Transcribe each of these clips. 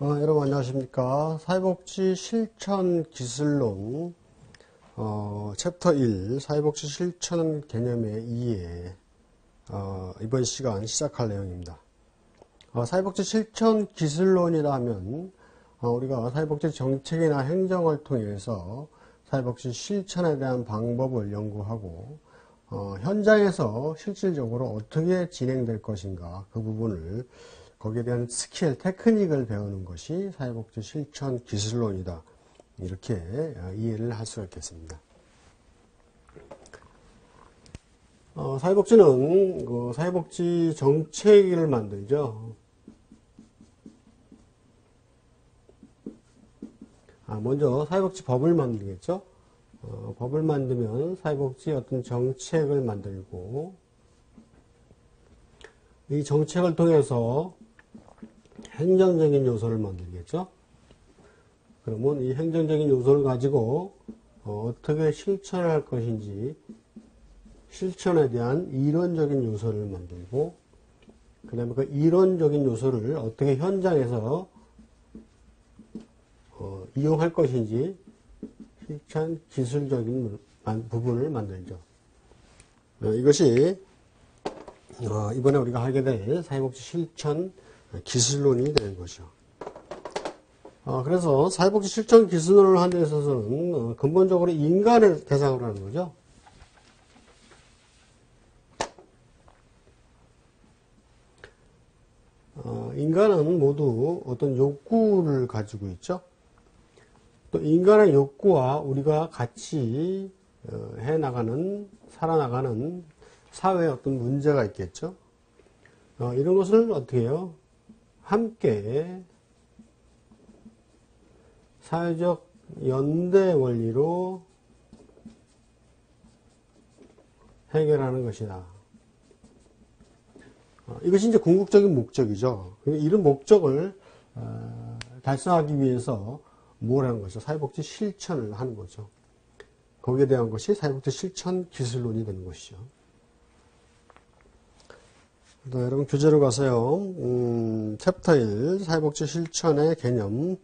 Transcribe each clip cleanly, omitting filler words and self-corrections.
여러분 안녕하십니까. 사회복지 실천 기술론 챕터 1 사회복지 실천 개념의 2에 이번 시간 시작할 내용입니다. 사회복지 실천 기술론이라 하면 우리가 사회복지 정책이나 행정을 통해서 사회복지 실천에 대한 방법을 연구하고 현장에서 실질적으로 어떻게 진행될 것인가 그 부분을 거기에 대한 스킬, 테크닉을 배우는 것이 사회복지 실천 기술론이다. 이렇게 이해를 할 수가 있겠습니다. 사회복지는 사회복지 정책을 만들죠. 먼저 사회복지 법을 만들겠죠. 법을 만들면 사회복지 어떤 정책을 만들고 이 정책을 통해서 행정적인 요소를 만들겠죠. 그러면 이 행정적인 요소를 가지고 어떻게 실천을 할 것인지 실천에 대한 이론적인 요소를 만들고 그 다음에 그 이론적인 요소를 어떻게 현장에서 이용할 것인지 실천 기술적인 부분을 만들죠. 이것이 이번에 우리가 하게 될 사회복지 실천 기술론이 되는 것이죠. 그래서 사회복지 실천 기술론을 하는 데 있어서는 근본적으로 인간을 대상으로 하는 거죠. 인간은 모두 어떤 욕구를 가지고 있죠. 또 인간의 욕구와 우리가 같이 살아나가는 사회에 어떤 문제가 있겠죠. 이런 것을 어떻게 해요? 함께 사회적 연대 원리로 해결하는 것이다. 이것이 이제 궁극적인 목적이죠. 이런 목적을 달성하기 위해서 뭘 하는 거죠? 사회복지 실천을 하는 거죠. 거기에 대한 것이 사회복지 실천 기술론이 되는 것이죠. 여러분 교재로 가서요. 챕터 1 사회복지 실천의 개념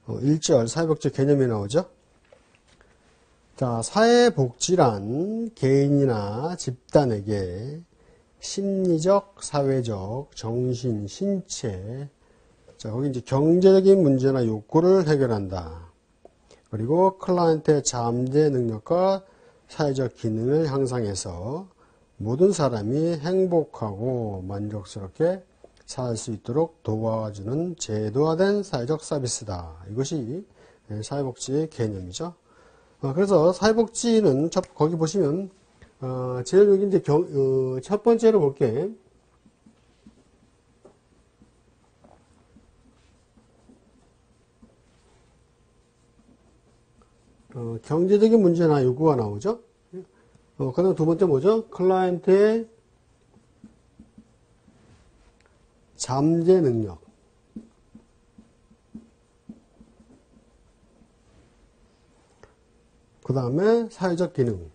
1절 사회복지 개념이 나오죠. 자, 사회복지란 개인이나 집단에게 심리적, 사회적, 정신, 신체 자, 거기 이제 경제적인 문제나 욕구를 해결한다. 그리고 클라이언트의 잠재 능력과 사회적 기능을 향상해서 모든 사람이 행복하고 만족스럽게 살 수 있도록 도와주는 제도화된 사회적 서비스다. 이것이 사회복지의 개념이죠. 그래서 사회복지는 거기 보시면 제일 여기 이제 첫 번째로 볼게. 경제적인 문제나 요구가 나오죠. 그 다음 두 번째 뭐죠? 클라이언트의 잠재 능력. 그 다음에 사회적 기능.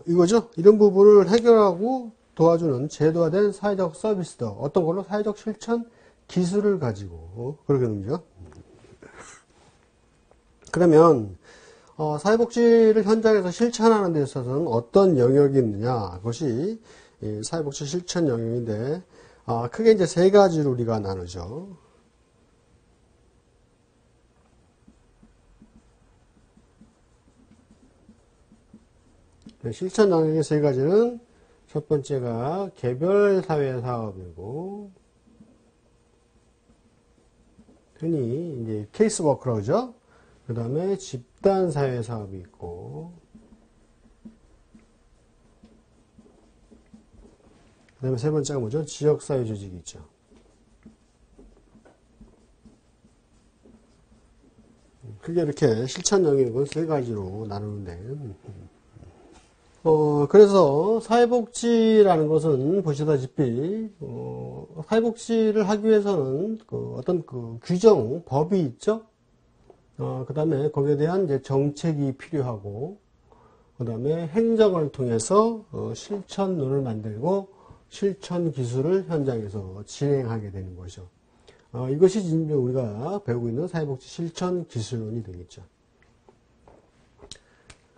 이거죠. 이런 부분을 해결하고 도와주는 제도화된 사회적 서비스도 어떤 걸로 사회적 실천 기술을 가지고 그렇게 되죠. 그러면 사회복지를 현장에서 실천하는 데 있어서는 어떤 영역이 있느냐 그것이 사회복지 실천 영역인데 크게 이제 세 가지로 우리가 나누죠. 실천 영역의 세 가지는 첫 번째가 개별 사회 사업이고 흔히 이제 케이스 워크라고 하죠. 그 다음에 집단 사회 사업이 있고 그 다음에 세 번째가 뭐죠? 지역 사회 조직이 있죠. 크게 이렇게 실천 영역은 세 가지로 나누는데 그래서 사회복지라는 것은 보시다시피 사회복지를 하기 위해서는 어떤 규정, 법이 있죠. 그 다음에 거기에 대한 이제 정책이 필요하고 그 다음에 행정을 통해서 실천론을 만들고 실천 기술을 현장에서 진행하게 되는 거죠. 이것이 지금 우리가 배우고 있는 사회복지 실천 기술론이 되겠죠.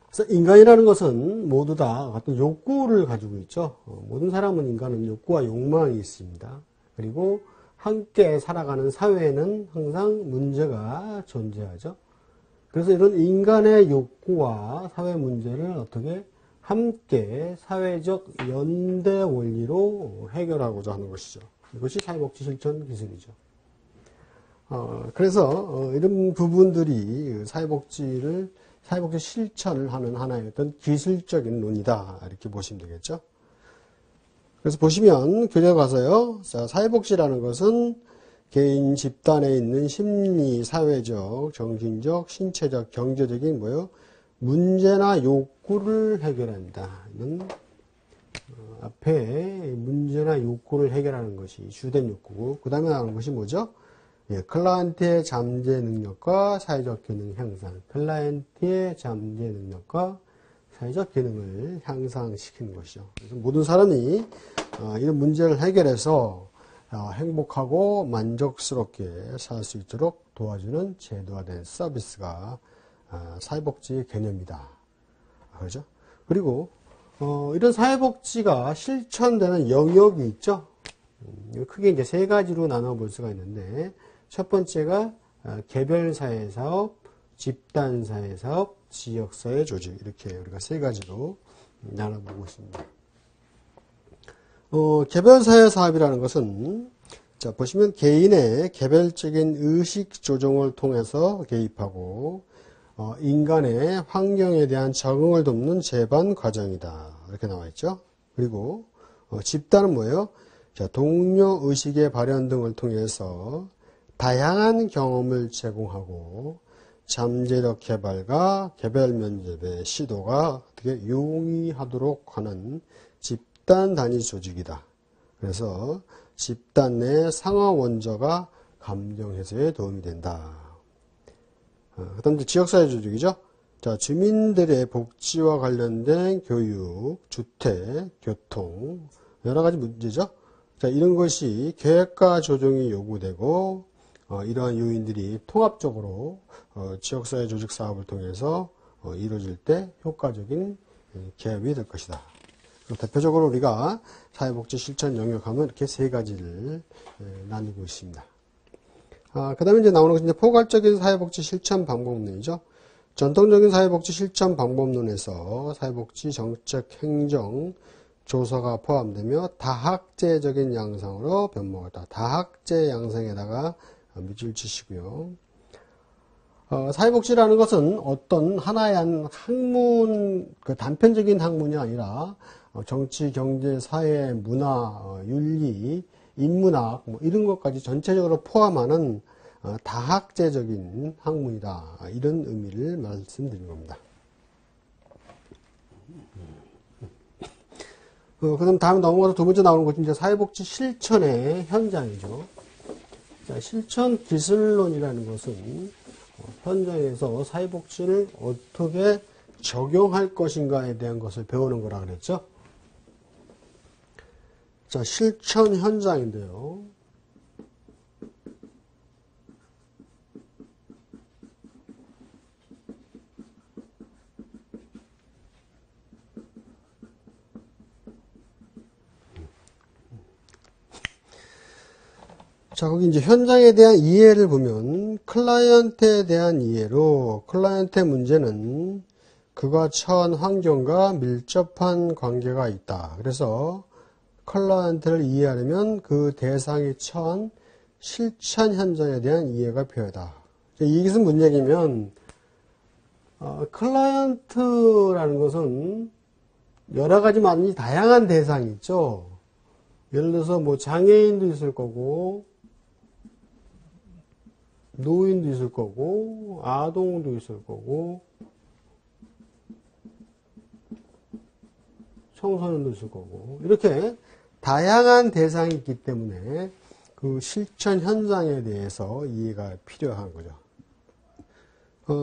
그래서 인간이라는 것은 모두 다 어떤 욕구를 가지고 있죠. 모든 사람은 인간은 욕구와 욕망이 있습니다. 그리고 함께 살아가는 사회에는 항상 문제가 존재하죠. 그래서 이런 인간의 욕구와 사회 문제를 어떻게 함께 사회적 연대 원리로 해결하고자 하는 것이죠. 이것이 사회복지 실천 기술이죠. 그래서 이런 부분들이 사회복지 실천을 하는 하나의 어떤 기술적인 논이다. 이렇게 보시면 되겠죠. 그래서 보시면 교재 가서요. 자, 사회복지라는 것은 개인 집단에 있는 심리, 사회적, 정신적, 신체적, 경제적인 문제나 욕구를 해결한다. 이런 앞에 문제나 욕구를 해결하는 것이 주된 욕구고, 그 다음에 나오는 것이 뭐죠? 클라이언트의 잠재 능력과 사회적 기능 향상. 클라이언트의 잠재 능력과 사회적 기능을 향상시키는 것이죠. 그래서 모든 사람이 이런 문제를 해결해서 행복하고 만족스럽게 살 수 있도록 도와주는 제도화된 서비스가 사회복지의 개념이다. 그렇죠? 그리고 이런 사회복지가 실천되는 영역이 있죠. 크게 이제 세 가지로 나눠볼 수가 있는데, 첫 번째가 개별사회사업, 집단사회사업, 지역사회 조직, 이렇게 우리가 세 가지로 나눠보고 있습니다. 개별사회 사업이라는 것은, 자, 보시면 개인의 개별적인 의식 조정을 통해서 개입하고, 인간의 환경에 대한 적응을 돕는 제반 과정이다. 이렇게 나와 있죠. 그리고, 집단은 뭐예요? 자, 동료 의식의 발현 등을 통해서 다양한 경험을 제공하고, 잠재력 개발과 개별 면접의 시도가 어떻게 용이하도록 하는 집단 단위 조직이다. 그래서 집단 내 상하 원저가 감정 해소에 도움이 된다. 그다음 지역사회 조직이죠. 자, 주민들의 복지와 관련된 교육, 주택, 교통, 여러 가지 문제죠. 자, 이런 것이 계획과 조정이 요구되고, 이러한 요인들이 통합적으로 지역사회 조직 사업을 통해서 이루어질 때 효과적인 개업이 될 것이다. 대표적으로 우리가 사회복지 실천 영역하면 이렇게 세 가지를 나누고 있습니다. 그 다음에 이제 나오는 것은 이제 포괄적인 사회복지 실천 방법론이죠. 전통적인 사회복지 실천 방법론에서 사회복지 정책 행정 조사가 포함되며 다학제적인 양상으로 변모하다. 다학제 양상에다가 밑줄 치시고요. 사회복지라는 것은 어떤 하나의 학문, 단편적인 학문이 아니라 정치, 경제, 사회, 문화, 윤리, 인문학 이런 것까지 전체적으로 포함하는 다학제적인 학문이다. 이런 의미를 말씀드린 겁니다. 그다음 다음에 넘어가서 두 번째 나오는 것이 이제 사회복지 실천의 현장이죠. 자, 실천 기술론이라는 것은 현장에서 사회복지를 어떻게 적용할 것인가에 대한 것을 배우는 거라 그랬죠. 자, 실천 현장인데요. 자, 거기 이제 현장에 대한 이해를 보면 클라이언트에 대한 이해로 클라이언트의 문제는 그가 처한 환경과 밀접한 관계가 있다. 그래서 클라이언트를 이해하려면 그 대상이 처한 실천 현장에 대한 이해가 필요하다. 이것은 무슨 얘기냐면 클라이언트라는 것은 여러 가지 많이 다양한 대상이 있죠. 예를 들어서 뭐 장애인도 있을 거고 노인도 있을 거고 아동도 있을 거고 청소년도 있을 거고 이렇게 다양한 대상이 있기 때문에 그 실천 현장에 대해서 이해가 필요한 거죠.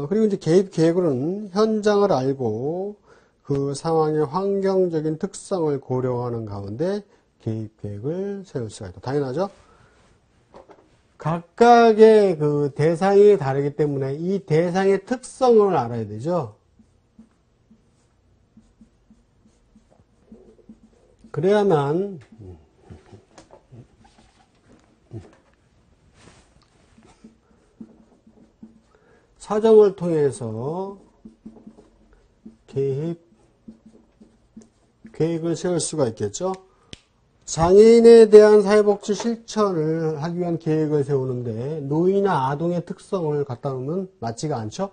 그리고 이제 개입 계획으로는 현장을 알고 그 상황의 환경적인 특성을 고려하는 가운데 개입계획을 세울 수가 있다. 당연하죠? 각각의 그 대상이 다르기 때문에 이 대상의 특성을 알아야 되죠. 그래야만 사정을 통해서 계획을 세울 수가 있겠죠. 장애인에 대한 사회복지 실천을 하기 위한 계획을 세우는데 노인이나 아동의 특성을 갖다 놓으면 맞지가 않죠.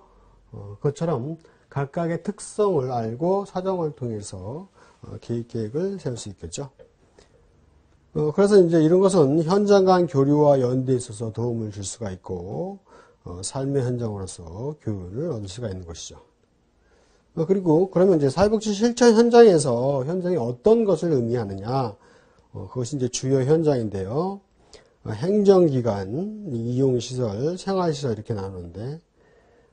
그것처럼 각각의 특성을 알고 사정을 통해서 계획을 세울 수 있겠죠. 그래서 이제 이런 것은 현장 간 교류와 연대에 있어서 도움을 줄 수가 있고 삶의 현장으로서 교훈을 얻을 수가 있는 것이죠. 그리고 그러면 이제 사회복지 실천 현장에서 현장이 어떤 것을 의미하느냐? 그것이 이제 주요 현장인데요. 행정기관, 이용시설, 생활시설 이렇게 나누는데,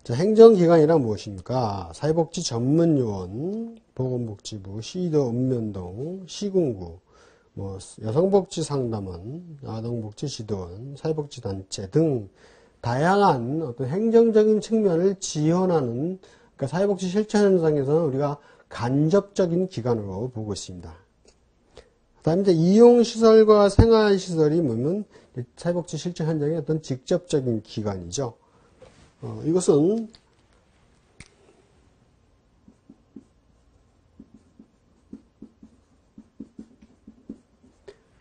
자, 행정기관이란 무엇입니까? 사회복지 전문요원, 보건복지부, 시도 읍면동, 시군구, 여성복지 상담원, 아동복지 지도원, 사회복지단체 등 다양한 어떤 행정적인 측면을 지원하는, 그러니까 사회복지 실천 현장에서는 우리가 간접적인 기관으로 보고 있습니다. 그 다음에 이제 이용시설과 생활시설이 뭐냐면 사회복지 실천 현장의 어떤 직접적인 기관이죠. 이것은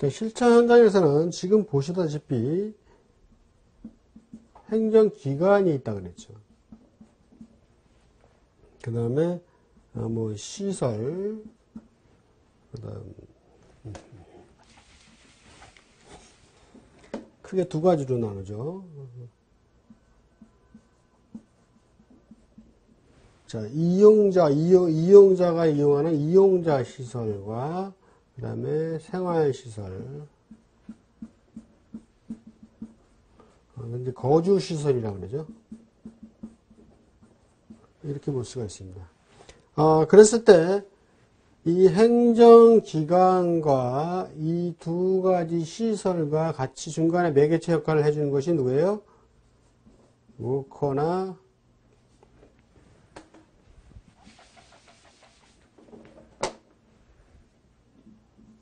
실천 현장에서는 지금 보시다시피 행정기관이 있다 그랬죠. 그 다음에 시설, 그 다음 크게 두 가지로 나누죠. 자, 이용자가 이용하는 이용자 시설과 그 다음에 생활시설, 이제 거주시설이라고 그러죠. 이렇게 볼 수가 있습니다. 그랬을 때 이 행정기관과 이 두 가지 시설과 같이 중간에 매개체 역할을 해주는 것이 누구예요? 워커나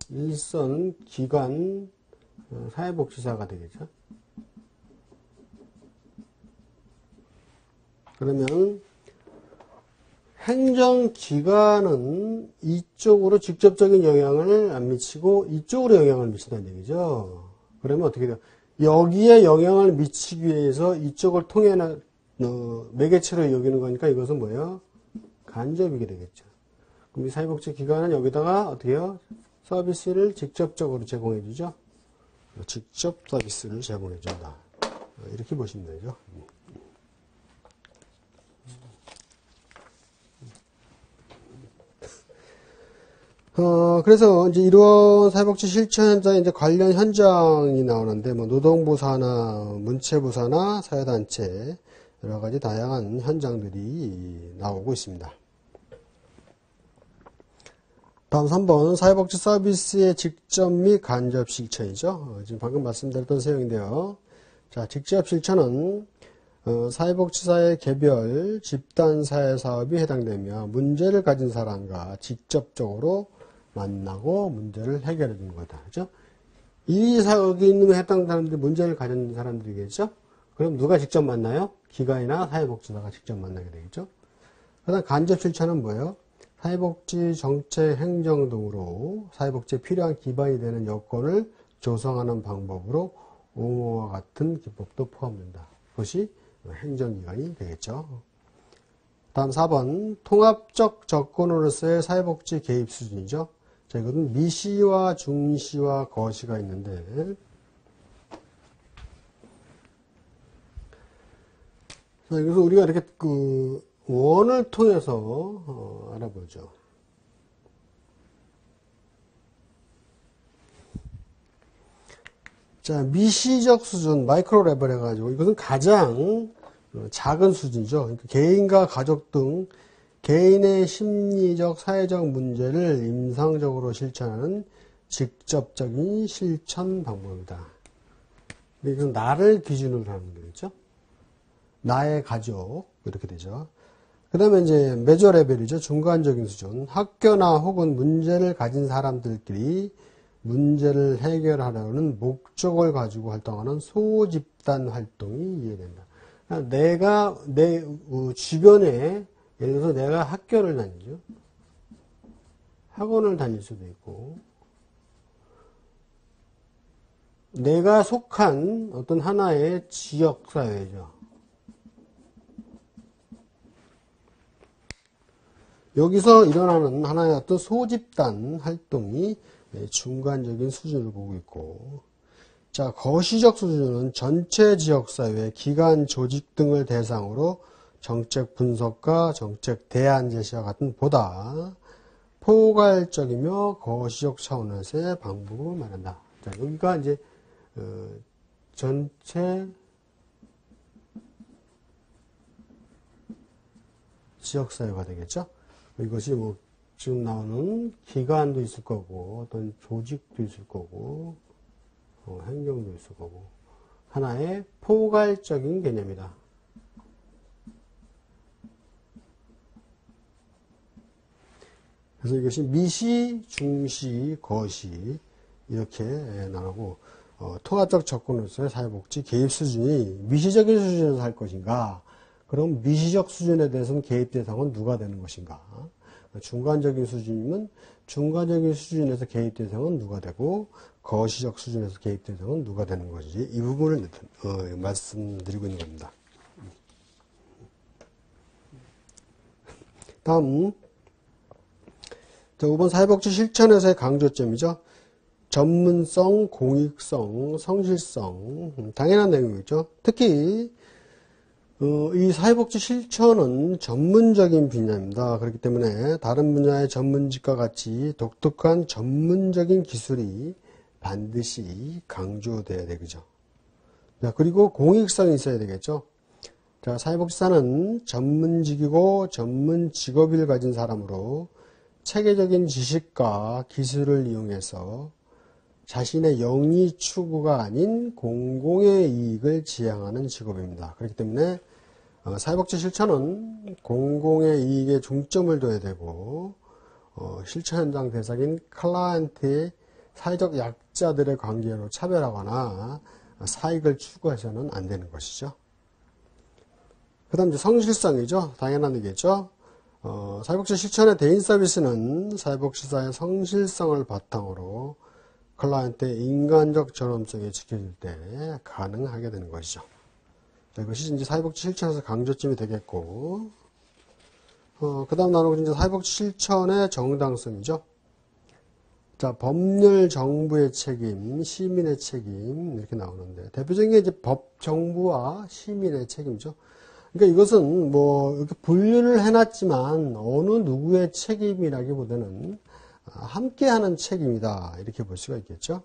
일선 기관 사회복지사가 되겠죠. 그러면 행정기관은 이쪽으로 직접적인 영향을 안 미치고 이쪽으로 영향을 미친다는 얘기죠. 그러면 어떻게 돼요? 여기에 영향을 미치기 위해서 이쪽을 통해 매개체로 여기는 거니까 이것은 뭐예요? 간접이게 되겠죠. 그럼 이 사회복지기관은 여기다가 어떻게 해요? 서비스를 직접적으로 제공해 주죠. 직접 서비스를 제공해 준다. 이렇게 보시면 되죠. 그래서 이제 이런 사회복지 실천 현장에 이제 관련 현장이 나오는데, 노동부사나 문체부사나 사회단체, 여러 가지 다양한 현장들이 나오고 있습니다. 다음 3번, 사회복지 서비스의 직접 및 간접 실천이죠. 지금 방금 말씀드렸던 내용인데요. 자, 직접 실천은 사회복지사의 개별 집단사회 사업이 해당되며 문제를 가진 사람과 직접적으로 만나고 문제를 해결해 주는 거다. 그죠? 이 사업이 있는 해당되는 문제를 가진 사람들이겠죠? 그럼 누가 직접 만나요? 기관이나 사회복지사가 직접 만나게 되겠죠? 그 다음 간접 실천은 뭐예요? 사회복지 정책 행정 등으로 사회복지에 필요한 기반이 되는 여건을 조성하는 방법으로 옹호와 같은 기법도 포함된다. 그것이 행정기관이 되겠죠. 다음 4번 통합적 접근으로서의 사회복지 개입 수준이죠. 자, 이것은 미시와 중시와 거시가 있는데, 자, 이것은 우리가 이렇게 원을 통해서 알아보죠. 자, 미시적 수준, 마이크로 레벨 해가지고, 이것은 가장 작은 수준이죠. 그러니까 개인과 가족 등 개인의 심리적, 사회적 문제를 임상적으로 실천하는 직접적인 실천 방법이다. 이건 나를 기준으로 하는 거겠죠. 나의 가족 이렇게 되죠. 그 다음에 이제 메저 레벨이죠. 중간적인 수준. 학교나 혹은 문제를 가진 사람들끼리 문제를 해결하려는 목적을 가지고 활동하는 소집단 활동이 이해된다. 그러니까 내가 내 주변에 예를 들어서 내가 학교를 다니죠. 학원을 다닐 수도 있고 내가 속한 어떤 하나의 지역사회죠. 여기서 일어나는 하나의 어떤 소집단 활동이 중간적인 수준을 보고 있고, 자, 거시적 수준은 전체 지역사회, 기관, 조직 등을 대상으로 정책 분석과 정책 대안 제시와 같은 보다 포괄적이며 거시적 차원에서의 방법을 말한다. 자, 여기가 이제 전체 지역사회가 되겠죠. 이것이 뭐 지금 나오는 기관도 있을 거고 어떤 조직도 있을 거고 행정도 있을 거고 하나의 포괄적인 개념이다. 그래서 이것이 미시, 중시, 거시 이렇게 나누고 통합적 접근으로서의 사회복지 개입 수준이 미시적인 수준에서 할 것인가, 그럼 미시적 수준에 대해서는 개입 대상은 누가 되는 것인가, 중간적인 수준이면 중간적인 수준에서 개입 대상은 누가 되고 거시적 수준에서 개입 대상은 누가 되는 것인지 이 부분을 말씀드리고 있는 겁니다. 다음 5번 사회복지 실천에서의 강조점이죠. 전문성, 공익성, 성실성, 당연한 내용이죠. 특히 이 사회복지 실천은 전문적인 분야입니다. 그렇기 때문에 다른 분야의 전문직과 같이 독특한 전문적인 기술이 반드시 강조돼야 되겠죠. 그리고 공익성이 있어야 되겠죠. 자, 사회복지사는 전문직이고 전문 직업을 가진 사람으로 체계적인 지식과 기술을 이용해서 자신의 영리 추구가 아닌 공공의 이익을 지향하는 직업입니다. 그렇기 때문에 사회복지 실천은 공공의 이익에 중점을 둬야 되고 실천 현장 대상인 클라이언트의 사회적 약자들의 관계로 차별하거나 사익을 추구해서는 안 되는 것이죠. 그 다음 이제 성실성이죠. 당연한 얘기죠. 사회복지 실천의 대인 서비스는 사회복지사의 성실성을 바탕으로 클라이언트의 인간적 존엄성이 지켜질 때 가능하게 되는 것이죠. 자, 이것이 이제 사회복지 실천에서 강조점이 되겠고, 그 다음 나누고 이제 사회복지 실천의 정당성이죠. 자, 법률 정부의 책임, 시민의 책임, 이렇게 나오는데, 대표적인 게 이제 법, 정부와 시민의 책임이죠. 그러니까 이것은 뭐, 이렇게 분류를 해놨지만, 어느 누구의 책임이라기보다는, 함께하는 책임이다. 이렇게 볼 수가 있겠죠.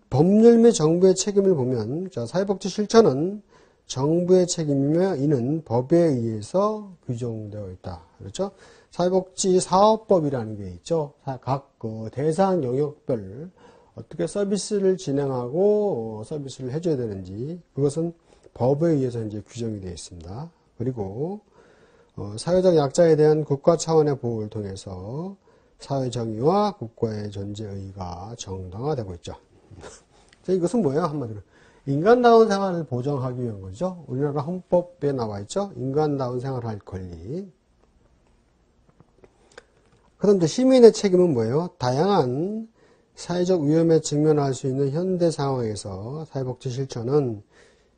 법률 및 정부의 책임을 보면, 자, 사회복지 실천은 정부의 책임이며 이는 법에 의해서 규정되어 있다. 그렇죠? 사회복지 사업법이라는 게 있죠. 각 대상 영역별 어떻게 서비스를 진행하고 서비스를 해줘야 되는지 그것은 법에 의해서 이제 규정이 되어 있습니다. 그리고 사회적 약자에 대한 국가 차원의 보호를 통해서 사회 정의와 국가의 존재의가 정당화되고 있죠. 이것은 뭐예요? 한마디로 인간다운 생활을 보장하기 위한 거죠. 우리나라 헌법에 나와 있죠. 인간다운 생활을 할 권리. 그런데 시민의 책임은 뭐예요? 다양한 사회적 위험에 직면할 수 있는 현대 상황에서 사회복지 실천은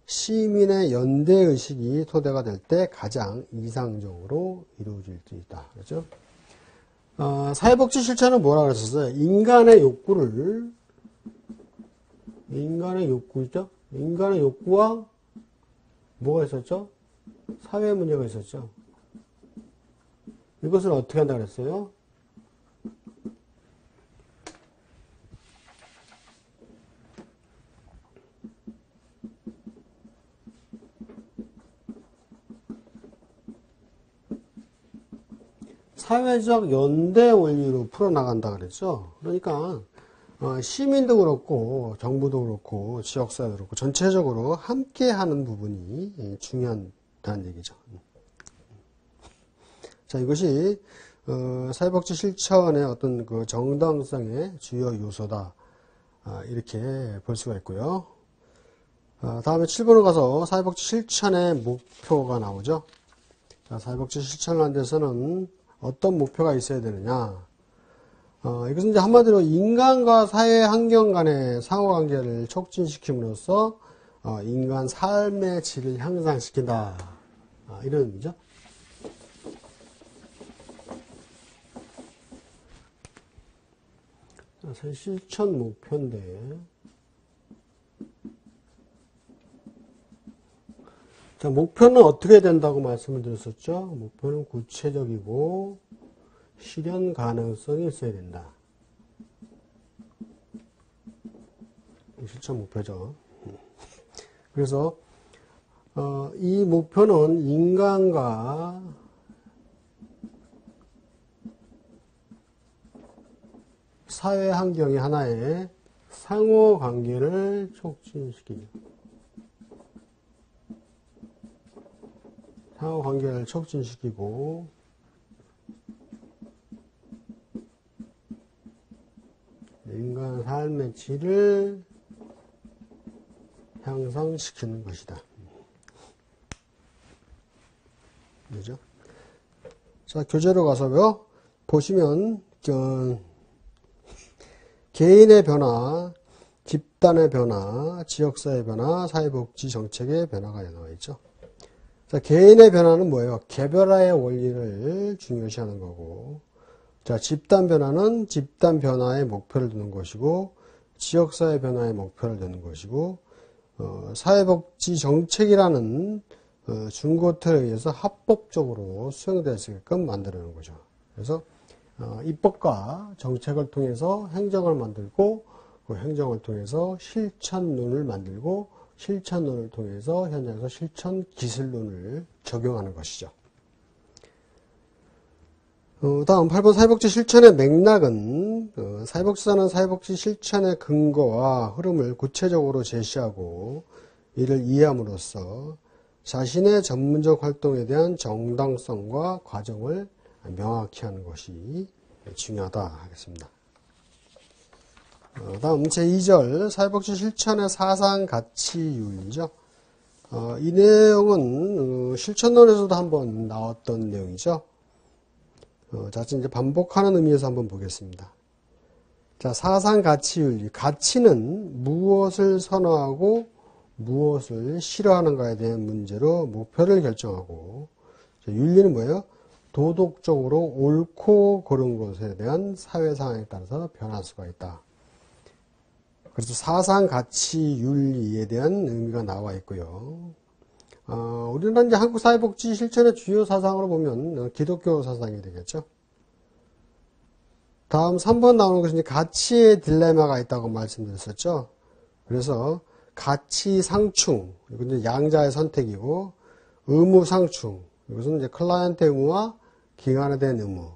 시민의 연대의식이 토대가 될 때 가장 이상적으로 이루어질 수 있다. 그렇죠? 사회복지 실천은 뭐라고 그랬었어요? 인간의 욕구죠? 인간의 욕구와 뭐가 있었죠? 사회 문제가 있었죠. 이것을 어떻게 한다고 그랬어요? 사회적 연대 원리로 풀어나간다 그랬죠. 그러니까 시민도 그렇고 정부도 그렇고 지역사회도 그렇고 전체적으로 함께 하는 부분이 중요하다는 얘기죠. 자, 이것이 사회복지 실천의 어떤 그 정당성의 주요 요소다. 이렇게 볼 수가 있고요. 다음에 7번으로 가서 사회복지 실천의 목표가 나오죠. 자, 사회복지 실천을 하는 데서는 어떤 목표가 있어야 되느냐. 이것은 이제 한마디로 인간과 사회 환경 간의 상호관계를 촉진시킴으로써 인간 삶의 질을 향상시킨다. 이런 의미죠. 실천 목표인데, 자, 목표는 어떻게 된다고 말씀을 드렸었죠? 목표는 구체적이고 실현 가능성이 있어야 된다. 실천 목표죠. 그래서 이 목표는 인간과 사회 환경의 하나의 상호 관계를 촉진시키죠. 상호 관계를 촉진시키고 인간 삶의 질을 향상시키는 것이다. 그죠? 자, 교재로 가서요. 보시면 개인의 변화, 집단의 변화, 지역사회 변화, 사회복지 정책의 변화가 나와 있죠. 자, 개인의 변화는 뭐예요? 개별화의 원리를 중요시하는 거고, 자, 집단 변화는 집단 변화의 목표를 두는 것이고, 지역사회 변화의 목표를 두는 것이고, 사회복지 정책이라는 중고틀에 의해서 합법적으로 수행될 수 있게끔 만들어내는 거죠. 그래서 입법과 정책을 통해서 행정을 만들고, 그 행정을 통해서 실천론을 만들고, 실천론을 통해서 현장에서 실천 기술론을 적용하는 것이죠. 다음 8번 사회복지 실천의 맥락은 사회복지사는 사회복지 실천의 근거와 흐름을 구체적으로 제시하고 이를 이해함으로써 자신의 전문적 활동에 대한 정당성과 과정을 명확히 하는 것이 중요하다 하겠습니다. 다음 제2절 사회복지 실천의 사상가치윤리죠. 이 내용은 실천론에서도 한번 나왔던 내용이죠. 자, 이제 반복하는 의미에서 한번 보겠습니다. 자, 사상가치윤리. 가치는 무엇을 선호하고 무엇을 싫어하는가에 대한 문제로 목표를 결정하고, 윤리는 뭐예요? 도덕적으로 옳고 그른 것에 대한 사회 상황에 따라서 변할 수가 있다. 그래서 사상가치윤리에 대한 의미가 나와 있고요. 우리는 이제 한국 사회복지 실천의 주요 사상으로 보면 기독교 사상이 되겠죠. 다음 3번 나오는 것은 이제 가치의 딜레마가 있다고 말씀드렸었죠. 그래서 가치 상충, 이건 이제 양자의 선택이고, 의무 상충, 이것은 이제 클라이언트 의무와 기관에 대한 의무,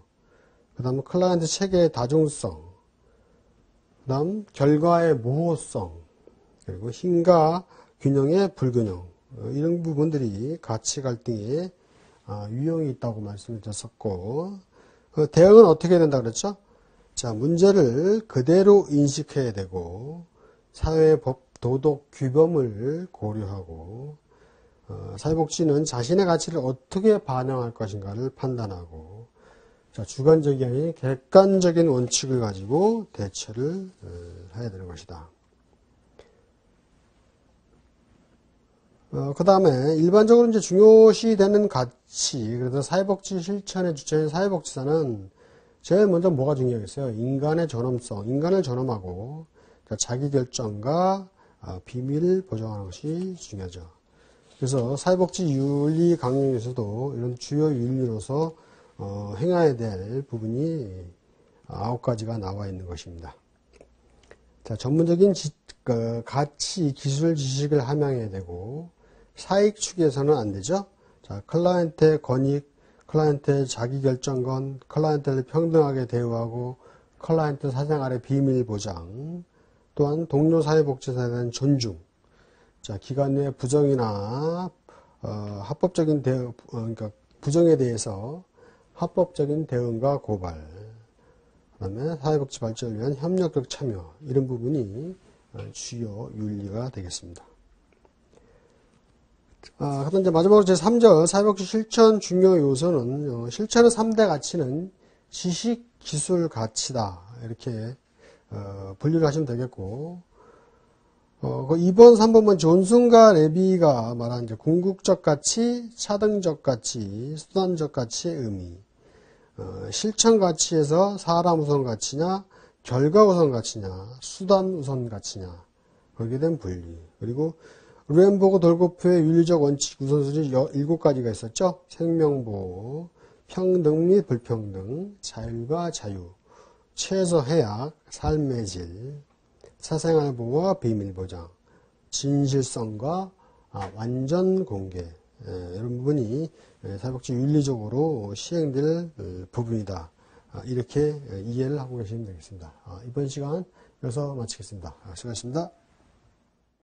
그 다음 클라이언트 체계의 다중성, 그 다음 결과의 모호성, 그리고 힘과 균형의 불균형, 이런 부분들이 가치 갈등에 유형이 있다고 말씀을 드렸었고, 그 대응은 어떻게 해야 된다 그랬죠? 자, 문제를 그대로 인식해야 되고, 사회 법 도덕 규범을 고려하고, 사회복지는 자신의 가치를 어떻게 반영할 것인가를 판단하고, 자, 주관적이 아닌 객관적인 원칙을 가지고 대처를 해야 되는 것이다. 그 다음에 일반적으로 이제 중요시 되는 가치, 그래서 사회복지 실천의 주체인 사회복지사는 제일 먼저 뭐가 중요하겠어요? 인간의 존엄성, 인간을 존엄하고 자기결정과 비밀을 보장하는 것이 중요하죠. 그래서 사회복지 윤리 강령에서도 이런 주요 윤리로서 행해야 될 부분이 9가지가 나와 있는 것입니다. 자, 전문적인 가치, 기술, 지식을 함양해야 되고, 사익 추구해서는 안 되죠. 자, 클라이언트의 권익, 클라이언트의 자기결정권, 클라이언트를 평등하게 대우하고 클라이언트 사생활의 비밀 보장, 또한 동료 사회복지사에 대한 존중, 자, 기관 내 부정이나 합법적인 대응, 그러니까 부정에 대해서 합법적인 대응과 고발, 그다음에 사회복지 발전을 위한 협력적 참여, 이런 부분이 주요 윤리가 되겠습니다. 그다음 이제 마지막으로 제3절 사회복지 실천 중요 요소는 실천의 3대 가치는 지식, 기술, 가치다, 이렇게 분류를 하시면 되겠고, 2번, 3번은 존슨과 레비가 말한 이제 궁극적 가치, 차등적 가치, 수단적 가치의 의미, 실천 가치에서 사람 우선 가치냐, 결과 우선 가치냐, 수단 우선 가치냐, 거기에 대한 분리. 그리고 루엠버그 돌고프의 윤리적 원칙 우선순위 7가지가 있었죠. 생명보호, 평등 및 불평등, 자율과 자유, 최소 해약, 삶의 질, 사생활 보호와 비밀 보장, 진실성과 완전 공개, 이런 부분이 사회복지 윤리적으로 시행될 부분이다. 이렇게 이해를 하고 계시면 되겠습니다. 이번 시간 여기서 마치겠습니다. 수고하셨습니다.